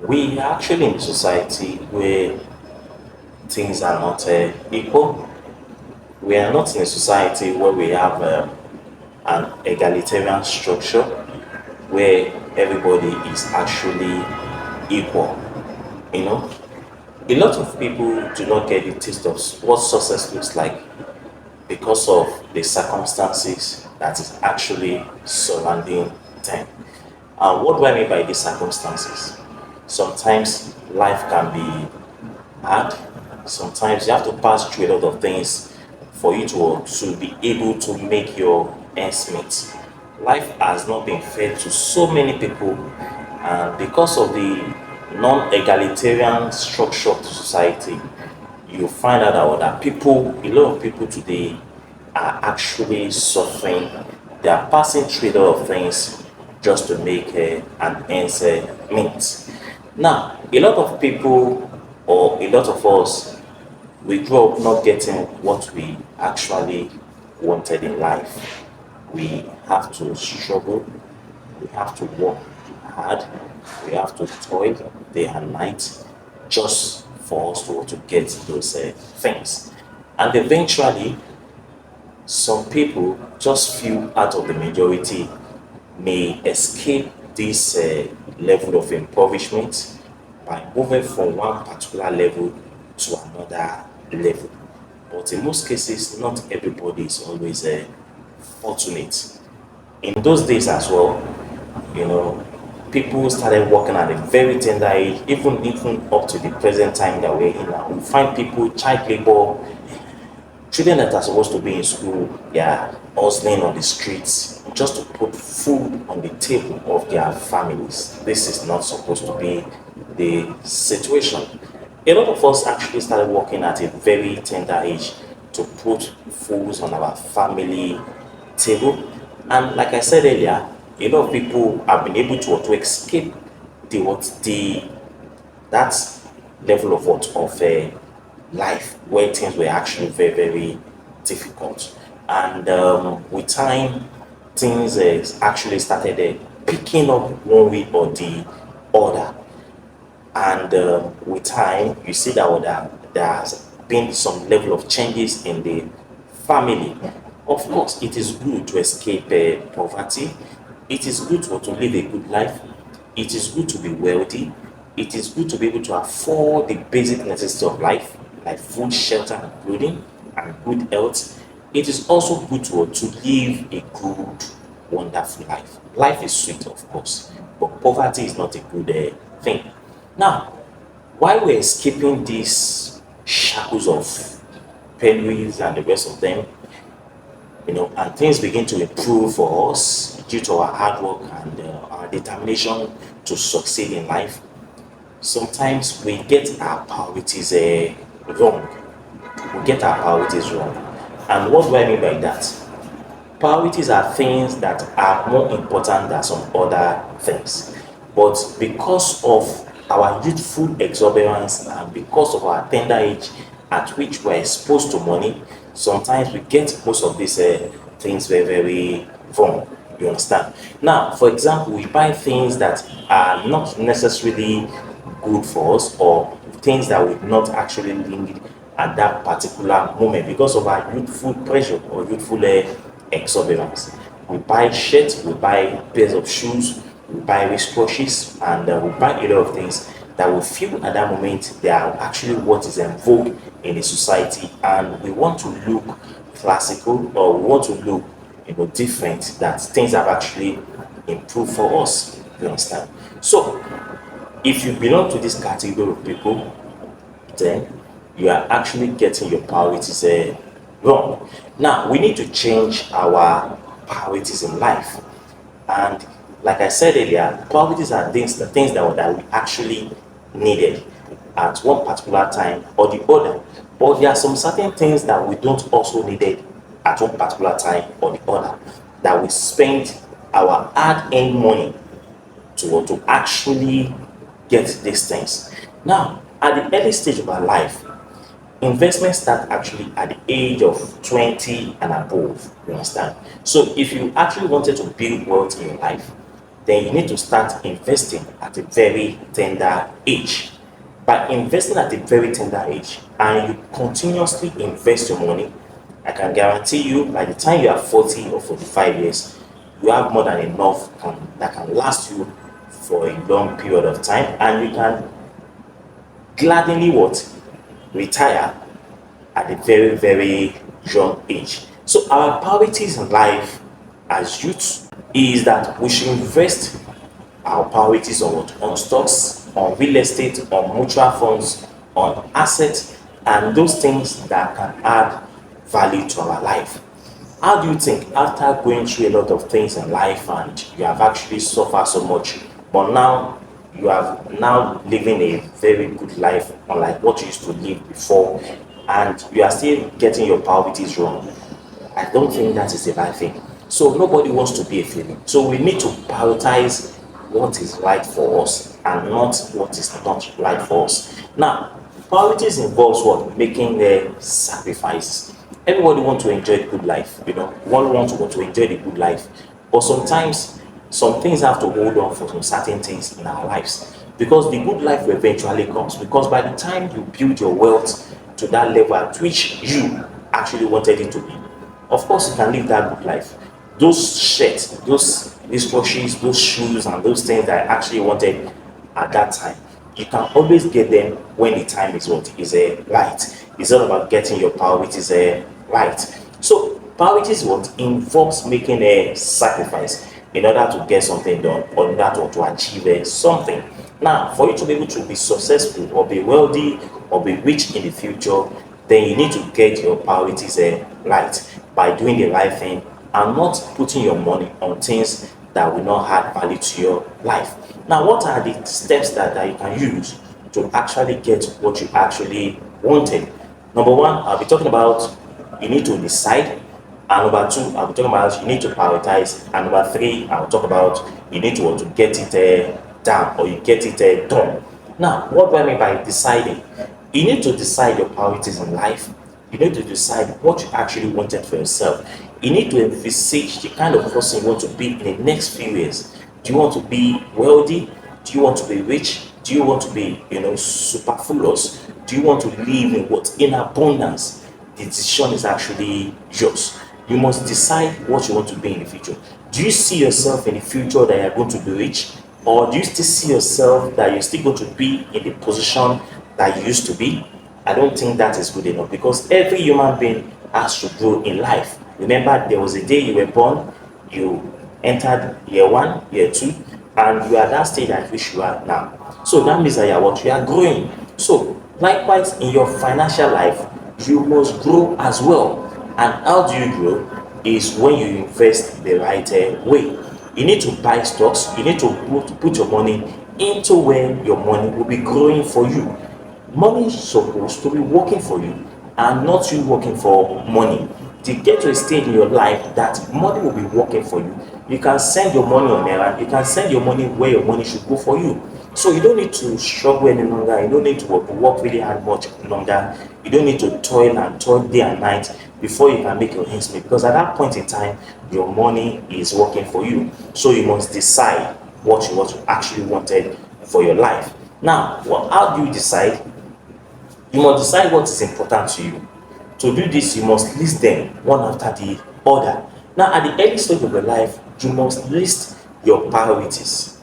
We are actually in a society where things are not equal. We are not in a society where we have an egalitarian structure where everybody is actually equal. You know, a lot of people do not get the taste of what success looks like because of the circumstances that is actually surrounding them. And what do I mean by these circumstances? Sometimes life can be hard. Sometimes you have to pass through a lot of things for you to be able to make your ends meet. Life has not been fair to so many people, and because of the non-egalitarian structure of the society, you find out that people, a lot of people today are actually suffering. They are passing through a lot of things just to make an ends meet. Now, a lot of people or a lot of us, we grow up not getting what we actually wanted in life. We have to struggle, we have to work hard, we have to toil day and night just for us to get those things. And eventually, some people, just few out of the majority, may escape this level of impoverishment by moving from one particular level to another level. But in most cases, not everybody is always fortunate. In those days as well, you know, people started working at a very tender age, even up to the present time that we're in now. We find people child labor. Children that are supposed to be in school, they are hustling on the streets just to put food on the table of their families. This is not supposed to be the situation. A lot of us actually started working at a very tender age to put food on our family table. And like I said earlier, a lot of people have been able to escape the that level of what of life where things were actually very difficult. And with time, things actually started picking up one way or the other. And with time, you see that there has been some level of changes in the family. Of course, it is good to escape poverty. It is good to live a good life. It is good to be wealthy. It is good to be able to afford the basic necessities of life, like food, shelter, and clothing, and good health. It is also good to live a good, wonderful life. Life is sweet, of course, but poverty is not a good thing. Now, while we're escaping these shackles of penuries and the rest of them, and things begin to improve for us due to our hard work and our determination to succeed in life, sometimes we get our priorities wrong. We get our priorities wrong. And what do I mean by that? Priorities are things that are more important than some other things. But because of our youthful exuberance and because of our tender age at which we're exposed to money, sometimes we get most of these things very wrong. You understand? Now, for example, we buy things that are not necessarily good for us or things that we not actually need at that particular moment because of our youthful pressure or youthful exuberance. We buy shirts, we buy pairs of shoes, we buy wristwatches, and we buy a lot of things that we feel at that moment they are actually what is in vogue in the society, and we want to look classical or we want to look different, that things have actually improved for us. You understand? So if you belong to this category of people, then you are actually getting your priorities wrong. Now, we need to change our priorities in life. And like I said earlier, priorities are the things that we actually needed at one particular time or the other. But there are some certain things that we don't also needed at one particular time or the other, that we spend our hard-earned money to actually get these things. Now, at the early stage of our life, investments start actually at the age of 20 and above. You understand? So if you actually wanted to build wealth in your life, then you need to start investing at a very tender age. By investing at a very tender age and you continuously invest your money, I can guarantee you by the time you are 40 or 45 years, you have more than enough that can last you for a long period of time, and you can gladly what retire at a very, very young age. So our priorities in life as youth is that we should invest our priorities on what? On stocks, on real estate, on mutual funds, on assets, and those things that can add value to our life. How do you think after going through a lot of things in life and you have actually suffered so much, but now you are now living a very good life unlike what you used to live before, and you are still getting your priorities wrong? I don't think that is the right thing. So nobody wants to be a failure. So we need to prioritize what is right for us and not what is not right for us. Now, priorities involves what? Making the sacrifices. Everybody want to enjoy a good life, one wants to enjoy the good life. But sometimes some things have to hold on for some certain things in our lives. Because the good life will eventually comes. Because by the time you build your wealth to that level at which you actually wanted it to be, of course you can live that good life. Those shirts, these watches, those shoes, and those things that I actually wanted at that time, you can always get them when the time is what is right. It's all about getting your priorities right. So priorities what involves making a sacrifice in order to get something done or in order to achieve something. Now, for you to be able to be successful or be wealthy or be rich in the future, then you need to get your priorities right by doing the right thing and not putting your money on things that will not add value to your life. Now, what are the steps that you can use to actually get what you actually wanted? Number one, I'll be talking about you need to decide. And number two, I'll be talking about you need to prioritize. And number three, I'll talk about you need to get it down or you get it done. Now, what do I mean by deciding? You need to decide your priorities in life. You need to decide what you actually wanted for yourself. You need to envisage the kind of person you want to be in the next few years. Do you want to be wealthy? Do you want to be rich? Do you want to be, superfluous? Do you want to live in what? In abundance. The decision is actually yours. You must decide what you want to be in the future. Do you see yourself in the future that you're going to be rich? Or do you still see yourself that you're still going to be in the position that you used to be? I don't think that is good enough, because every human being has to grow in life. Remember, there was a day you were born, you entered year one, year two, and you are at that stage at which you are now. So that means that you are growing. So likewise, in your financial life, you must grow as well. And how do you grow? Is when you invest the right way. You need to buy stocks. You need to put your money into where your money will be growing for you. Money is supposed to be working for you and not you working for money. To get to a stage in your life that money will be working for you, you can send your money on errand, you can send your money where your money should go for you. So you don't need to struggle any longer, you don't need to work really hard much longer, you don't need to toil and toil day and night before you can make your ends meet, because at that point in time your money is working for you. So you must decide what you actually wanted for your life. Now, how do you decide? You must decide what is important to you. To do this, you must list them one after the other. Now, at the early stage of your life, you must list your priorities.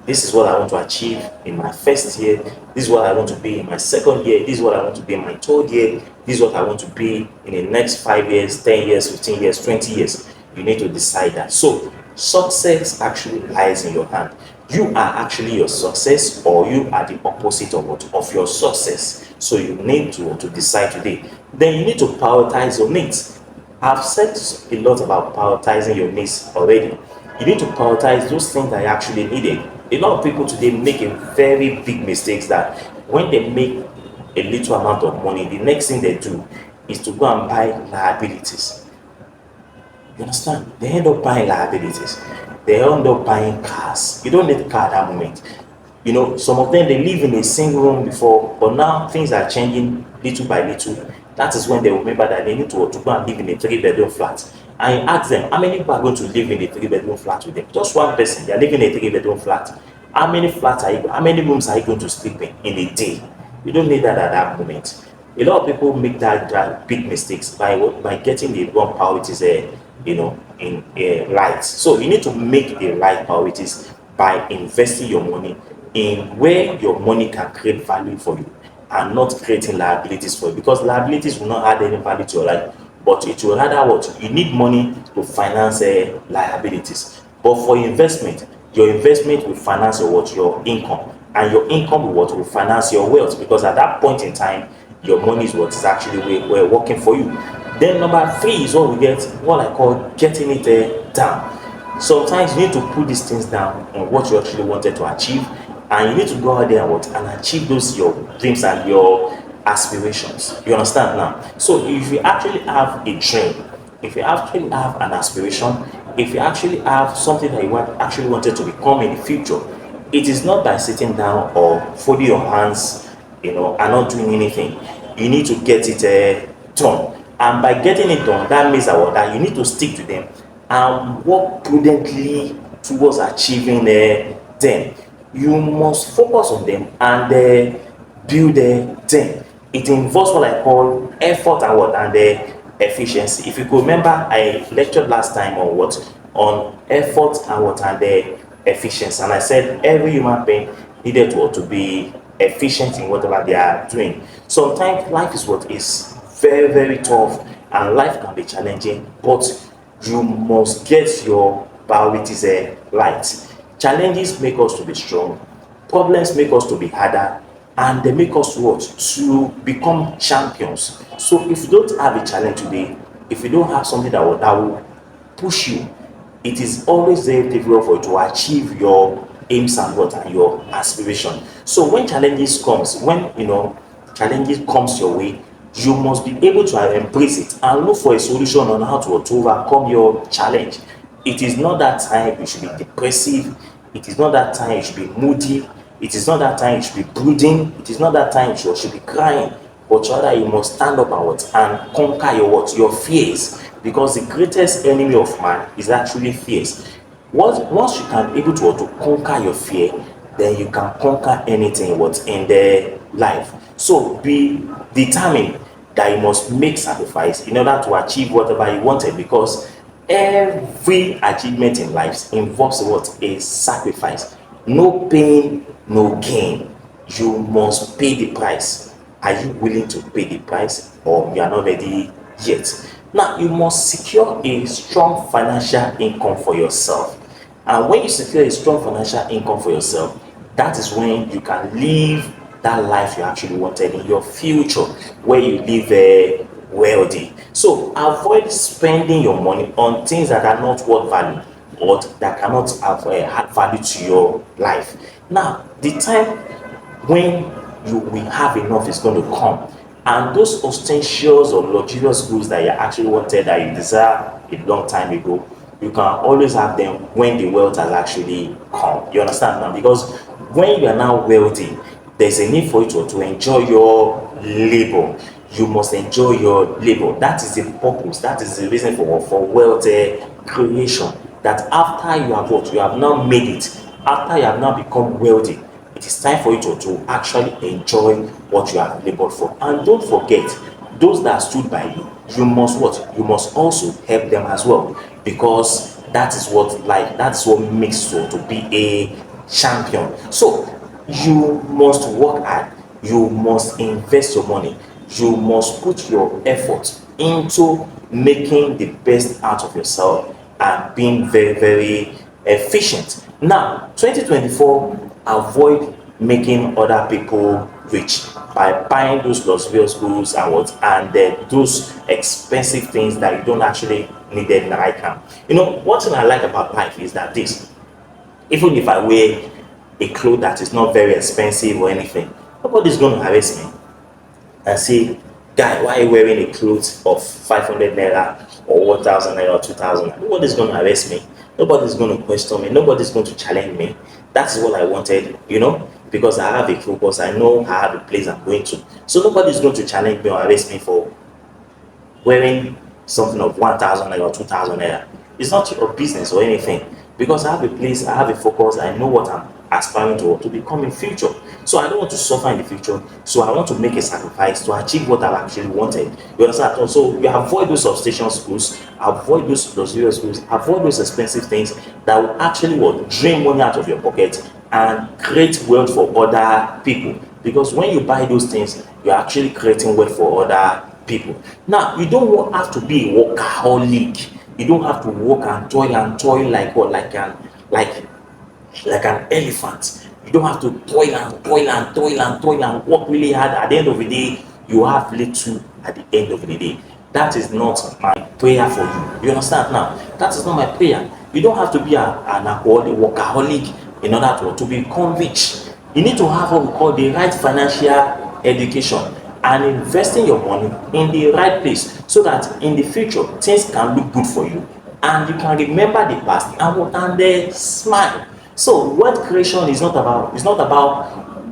This is what I want to achieve in my first year. This is what I want to be in my second year. This is what I want to be in my third year. This is what I want to be in the next 5 years, 10 years, 15 years, 20 years. You need to decide that. So, success actually lies in your hand. You are actually your success, or you are the opposite of your success. So you need to decide today. Then you need to prioritize your needs. I've said a lot about prioritizing your needs already. You need to prioritize those things that are actually needed. A lot of people today make a very big mistakes that when they make a little amount of money, the next thing they do is to go and buy liabilities. You understand? They end up buying liabilities. They end up buying cars. You don't need a car at that moment. Some of them, they live in a single room before, but now things are changing little by little. That is when they remember that they need to go and live in a 3-bedroom flat. and you ask them how many people are going to live in a three-bedroom flat with them. Just one person, they are living in a three-bedroom flat. How many rooms are you going to sleep in a day? You don't need that at that moment. A lot of people make that big mistakes by getting the wrong priorities, in right. So you need to make the right priorities by investing your money in where your money can create value for you and not creating liabilities for you, because liabilities will not add any value to your life, but it will rather what you need money to finance liabilities. But for investment, your investment will finance your income, and your income will finance your wealth, because at that point in time your money is what is actually working for you. Then number three is what we get, what I call getting it down. Sometimes you need to put these things down on what you actually wanted to achieve, and you need to go out there and achieve those your dreams and your aspirations. You understand now? So if you actually have a dream, if you actually have an aspiration, if you actually have something that actually wanted to become in the future, it is not by sitting down or folding your hands, and not doing anything. You need to get it done, and by getting it done, that means that you need to stick to them and work prudently towards achieving them. You must focus on them and build them. It involves what I call effort and efficiency. If you could remember, I lectured last time on effort and efficiency, and I said every human being needed to be efficient in whatever they are doing. Sometimes life is very, very tough, and life can be challenging, but you must get your priorities right. Challenges make us to be strong, problems make us to be harder, and they make us to become champions. So if you don't have a challenge today, if you don't have something that will push you, it is always very difficult for you to achieve your aims and your aspiration. So when challenges comes your way, you must be able to embrace it and look for a solution on how to overcome your challenge. It is not that time you should be depressive. It is not that time you should be moody. It is not that time you should be brooding. It is not that time you should be crying. But rather you must stand up and conquer your fears, because the greatest enemy of man is actually fears. Once you can able to conquer your fear, then you can conquer anything in the life. So be determined that you must make sacrifice in order to achieve whatever you wanted, because every achievement in life involves a sacrifice. No pain, no gain. You must pay the price. Are you willing to pay the price, or you are not ready yet? Now you must secure a strong financial income for yourself. And when you secure a strong financial income for yourself, that is when you can live that life you actually wanted in your future, where you live wealthy. So avoid spending your money on things that are not worth value, or that cannot add value to your life. Now, the time when you will have enough is going to come, and those ostentatious or luxurious goods that you actually wanted, that you desire a long time ago, you can always have them when the wealth has actually come. You understand now? Because when you are now wealthy, there's a need for you to enjoy your labor. You must enjoy your labor. That is the purpose, that is the reason for wealth creation. That after you have you have now made it, after you have now become wealthy, it is time for you to actually enjoy what you have labored for. And don't forget, those that stood by you, you must you must also help them as well, because that is what makes you to be a champion. So you must work hard, you must invest your money, you must put your effort into making the best out of yourself and being very, very efficient. Now 2024, avoid making other people rich by buying those luxurious goods and those expensive things that you don't actually need in the right now. One thing I like about life is that even if I wear a cloth that is not very expensive or anything, nobody's going to harass me and say, guy, why are you wearing a clothes of 500 naira or 1,000 naira or 2,000? Nobody's going to arrest me. Nobody's going to question me. Nobody's going to challenge me. That's what I wanted, because I have a focus. I know I have a place I'm going to. So nobody's going to challenge me or arrest me for wearing something of 1,000 naira or 2,000 naira. It's not your business or anything, because I have a place, I have a focus, I know what I'm aspiring to become in future. So I don't want to suffer in the future. So I want to make a sacrifice to achieve what I've actually wanted. You understand? So you avoid those substation schools, avoid those luxurious schools, avoid those expensive things that will actually what drain money out of your pocket and create wealth for other people. Because when you buy those things, you're actually creating wealth for other people. Now, you don't have to be a workaholic. You don't have to work and toil like what, like an elephant. You don't have to toil and toil and toil and toil and work really hard. At the end of the day, you have little at the end of the day. That is not my prayer for you. You understand now? That is not my prayer. You don't have to be an alcoholic, workaholic in order to become rich. You need to have what we call the right financial education and investing your money in the right place, so that in the future things can look good for you and you can remember the past and then smile. So wealth creation is not about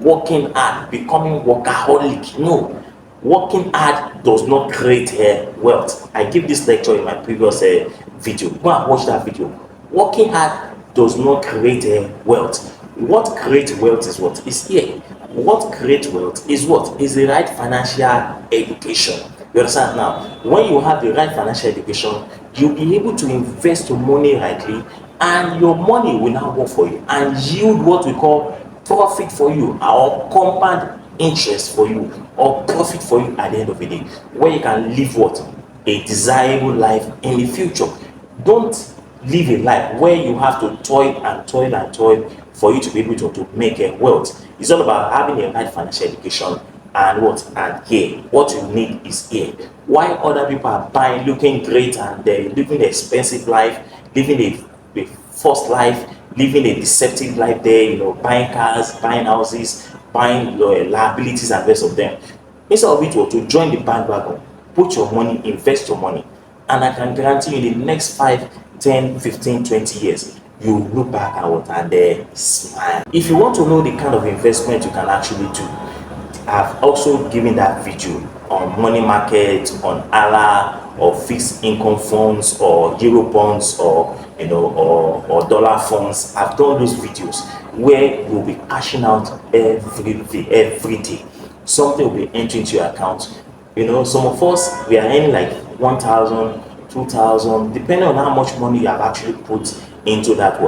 working hard, becoming workaholic. No, working hard does not create wealth. I give this lecture in my previous video. Go and watch that video. Working hard does not create wealth. What creates wealth is what is here. What creates wealth is what is the right financial education. You understand now? When you have the right financial education, you'll be able to invest your money rightly, and your money will now work for you and yield what we call profit for you, or compound interest for you, or profit for you at the end of the day, where you can live what a desirable life in the future. Don't live a life where you have to toil and toil and toil for you to be able to make a wealth. It's all about having a right financial education, and here what you need is here. While other people are buying, looking great, and they're living an expensive life, living a false life, living a deceptive life there, buying cars, buying houses, buying liabilities and rest of them. Instead of it to join the bandwagon, put your money, invest your money, and I can guarantee you in the next 5, 10, 15, 20 years, you look back and smile. If you want to know the kind of investment you can actually do, I've also given that video on money market, on ALA, or fixed income funds, or euro bonds, or or dollar funds. I've done those videos where you'll be cashing out every day. Something will be entering into your account. Some of us, we are earning like 1,000, 2,000, depending on how much money you have actually put into that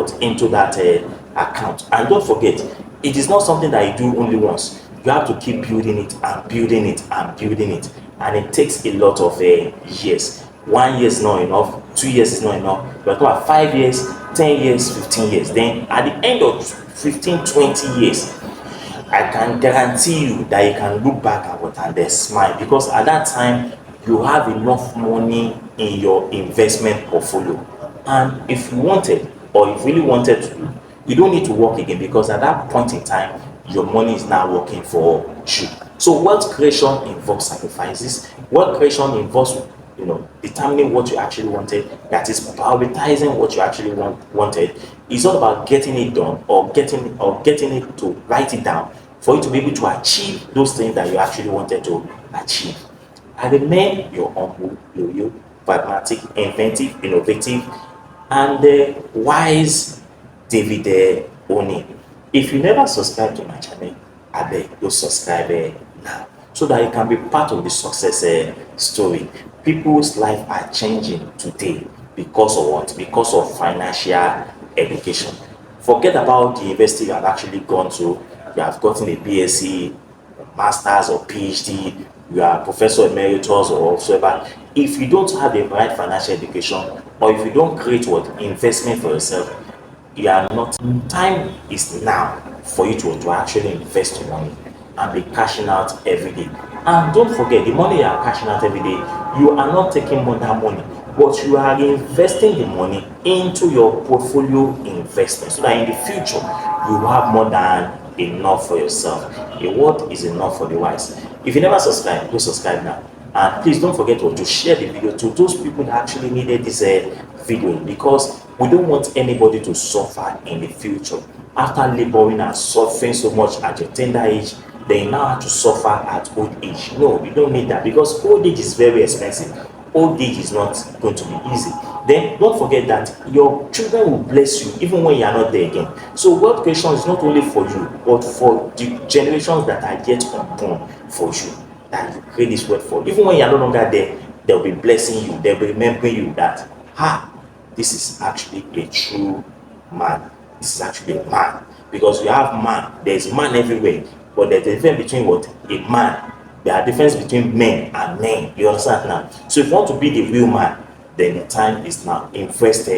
account. And don't forget, it is not something that you do only once. You have to keep building it and building it and building it, and it takes a lot of years. 1 year is not enough, 2 years is not enough. We're talking about 5 years, 10 years, 15 years. Then at the end of 15, 20 years, I can guarantee you that you can look back and smile, because at that time you have enough money in your investment portfolio. And if you wanted, or if you really wanted to, you don't need to work again, because at that point in time your money is now working for you. So wealth creation involves sacrifices. Wealth creation involves determining what you actually wanted, that is prioritizing what you actually wanted. It's all about getting it done, or getting it to write it down for you to be able to achieve those things that you actually wanted to achieve. I remain your humble, loyal, pragmatic, inventive, innovative, and wise David Oni. If you never subscribe to my channel, I beg you subscribe now, so that you can be part of the success story. People's life are changing today because of what? Because of financial education. Forget about the university you have actually gone to. You have gotten a BSc, masters, or PhD. You are professor emeritus or whatsoever. If you don't have the right financial education, or if you don't create investment for yourself, you are not. Time is now for you to actually invest your money and be cashing out every day. And don't forget, the money you are cashing out every day, you are not taking more than money, but you are investing the money into your portfolio investment, so that in the future you have more than enough for yourself. A word is enough for the wise. If you never subscribe, do subscribe now. And please don't forget to share the video to those people that actually needed this video, because we don't want anybody to suffer in the future. After laboring and suffering so much at your tender age, they now have to suffer at old age. No, you don't need that, because old age is very expensive. old age is not going to be easy. Then don't forget that your children will bless you even when you are not there again. So wealth creation is not only for you, but for the generations that are yet unborn for you, that you create this wealth for. Even when you are no longer there, they'll be blessing you, they'll be remembering you that, this is actually a true man. This is actually a man. Because you have man, there's man everywhere, but there's a difference between what? A man. There are difference between men and men. You understand now? So if you want to be the real man, then the time is now. Invest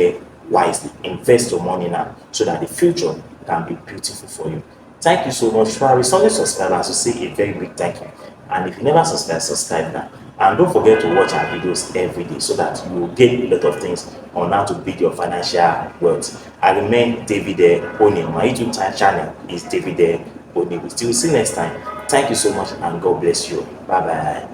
wisely. Invest your money now so that the future can be beautiful for you. Thank you so much for our returning subscribers. To say a very big thank you. And if you never subscribe, subscribe now. And don't forget to watch our videos every day so that you will gain a lot of things on how to build your financial wealth. I remain David Oni. My YouTube channel is David Oni. We still see you next time. Thank you so much and God bless you. Bye bye.